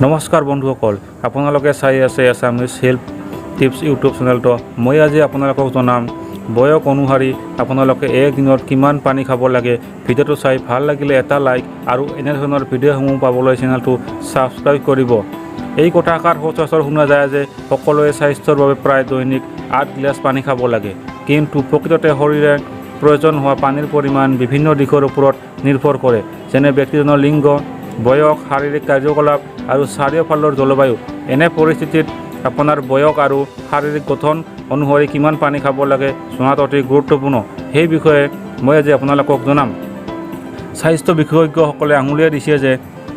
নমস্কাৰ বন্ধুসকল, আপোনালোকে চাই আছে আছামিজ হেল্থ টিপছ ইউটিউব চেনেলটো। মই আজি আপোনালোকক জনাম বয়স অনুসৰি আপোনালোকে এক দিনত কিমান পানী খাব লাগে। ভিডিঅ'টো চাই ভাল লাগিলে এটা লাইক আৰু এনে ধৰণৰ ভিডিঅ'সমূহ পাবলৈ চেনেলটো ছাবস্ক্ৰাইব কৰিব। এই কথাষাৰ সচৰাচৰ শুনা যায় যে সকলোৱে স্বাস্থ্যৰ বাবে প্ৰায় দৈনিক 8 গিলাচ পানী খাব লাগে, কিন্তু প্ৰকৃততে শৰীৰে প্ৰয়োজন হোৱা পানীৰ পৰিমাণ বিভিন্ন দিশৰ ওপৰত নিৰ্ভৰ কৰে, যেনে ব্যক্তিজনৰ লিংগ, বয়স, শাৰীৰিক কাৰ্যকলাপ আৰু চাৰিওফালৰ জলবায়ু। এনে পৰিস্থিতিত আপোনাৰ বয়স আৰু শাৰীৰিক গঠন অনুসৰি কিমান পানী খাব লাগে জনাটো অতি গুৰুত্বপূৰ্ণ। সেই বিষয়ে মই আজি আপোনালোকক জনাম। স্বাস্থ্য বিশেষজ্ঞসকলে আঙুলিয়াই দিছে যে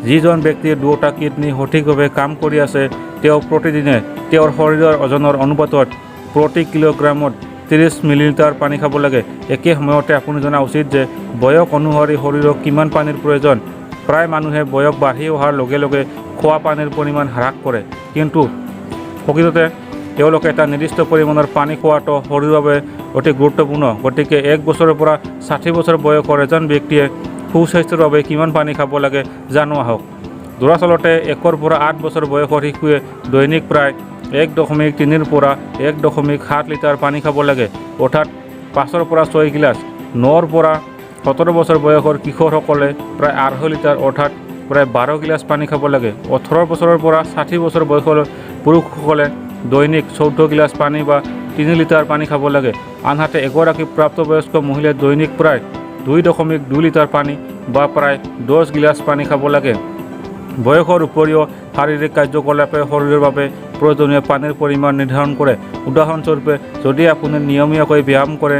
যিজন ব্যক্তিৰ দুয়োটা কিডনী সঠিকভাৱে কাম কৰি আছে, তেওঁ প্ৰতিদিনে তেওঁৰ শৰীৰৰ ওজনৰ অনুপাতত প্ৰতি কিলোগ্ৰামত 30 মিলিলিটাৰ পানী খাব লাগে। একে সময়তে আপুনি জনা উচিত যে বয়স অনুসৰি শৰীৰক কিমান পানীৰ প্ৰয়োজন। প্ৰায় মানুহে বয়স বাঢ়ি অহাৰ লগে লগে খোৱা পানীৰ পৰিমাণ হ্ৰাস কৰে, কিন্তু প্ৰকৃততে তেওঁলোকে এটা নিৰ্দিষ্ট পৰিমাণৰ পানী খোৱাটো শৰীৰৰ বাবে অতি গুৰুত্বপূৰ্ণ। গতিকে 1 বছৰৰ পৰা 60 বছৰ বয়সৰ এজন ব্যক্তিয়ে সুস্বাস্থ্যৰ বাবে কিমান পানী খাব লাগে জানো আহক। দৰাচলতে 1 পৰা 8 বছৰ বয়সৰ শিশুৱে দৈনিক প্ৰায় 1.3 পৰা 1.7 লিটাৰ পানী খাব লাগে, অৰ্থাৎ 5 পৰা 6 গিলাচ। 9 পৰা 17 বছৰ বয়সৰ কিশোৰসকলে প্ৰায় 2.5 লিটাৰ অৰ্থাৎ প্ৰায় 12 গিলাচ পানী খাব লাগে। 18 বছৰৰ পৰা 60 বছৰ বয়সৰ পুৰুষসকলে দৈনিক 14 গিলাচ পানী বা 3 লিটাৰ পানী খাব লাগে। আনহাতে এগৰাকী প্ৰাপ্তবয়স্ক মহিলাই দৈনিক প্ৰায় 2.2 লিটাৰ পানী বা প্ৰায় 10 গিলাচ পানী খাব লাগে। বয়সৰ উপৰিও শাৰীৰিক কাৰ্যকলাপে শৰীৰৰ বাবে প্ৰয়োজনীয় পানীৰ পৰিমাণ নিৰ্ধাৰণ কৰে। উদাহৰণস্বৰূপে, যদি আপুনি নিয়মীয়াকৈ ব্যায়াম কৰে,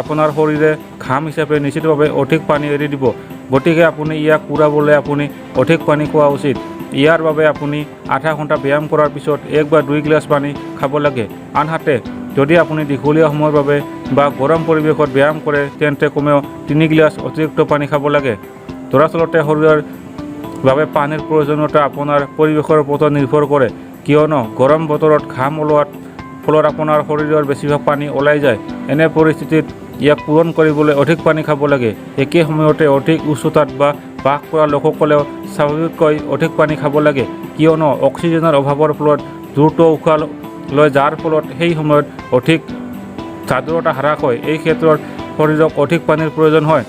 আপোনাৰ শৰীৰে ঘাম হিচাপে নিশ্চিতভাৱে অধিক পানী এৰি দিব। গতিকে আপুনি ইয়াক পূৰাবলৈ আপুনি অধিক পানী খোৱা উচিত। ইয়াৰ বাবে আপুনি আধা ঘণ্টা ব্যায়াম কৰাৰ পিছত 1 বা 2 গিলাচ পানী খাব লাগে। আনহাতে যদি আপুনি দীঘলীয়া সময়ৰ বাবে বা গৰম পৰিৱেশত ব্যায়াম কৰে, তেন্তে কমেও 3 গিলাচ অতিৰিক্ত পানী খাব লাগে। দৰাচলতে শৰীৰৰ বাবে পানীৰ প্ৰয়োজনীয়তা আপোনাৰ পৰিৱেশৰ ওপৰত নিৰ্ভৰ কৰে, কিয়নো গৰম বতৰত ঘাম ওলোৱাৰ ফলত আপোনাৰ শৰীৰৰ বেছিভাগ পানী ওলাই যায়। এনে পৰিস্থিতিত ইয়াক পূৰণ কৰিবলৈ অধিক পানী খাব লাগে। একে সময়তে অধিক উচ্চতাত বাস কৰা লোকসকলেও স্বাভাৱিকতকৈ অধিক পানী খাব লাগে, কিয়নো অক্সিজেনৰ অভাৱৰ ফলত দ্ৰুত উশাহ লয়, যাৰ ফলত সেই সময়ত অধিক আৰ্দ্ৰতা হ্ৰাস হয়। এই ক্ষেত্ৰত শৰীৰক অধিক পানীৰ প্ৰয়োজন হয়।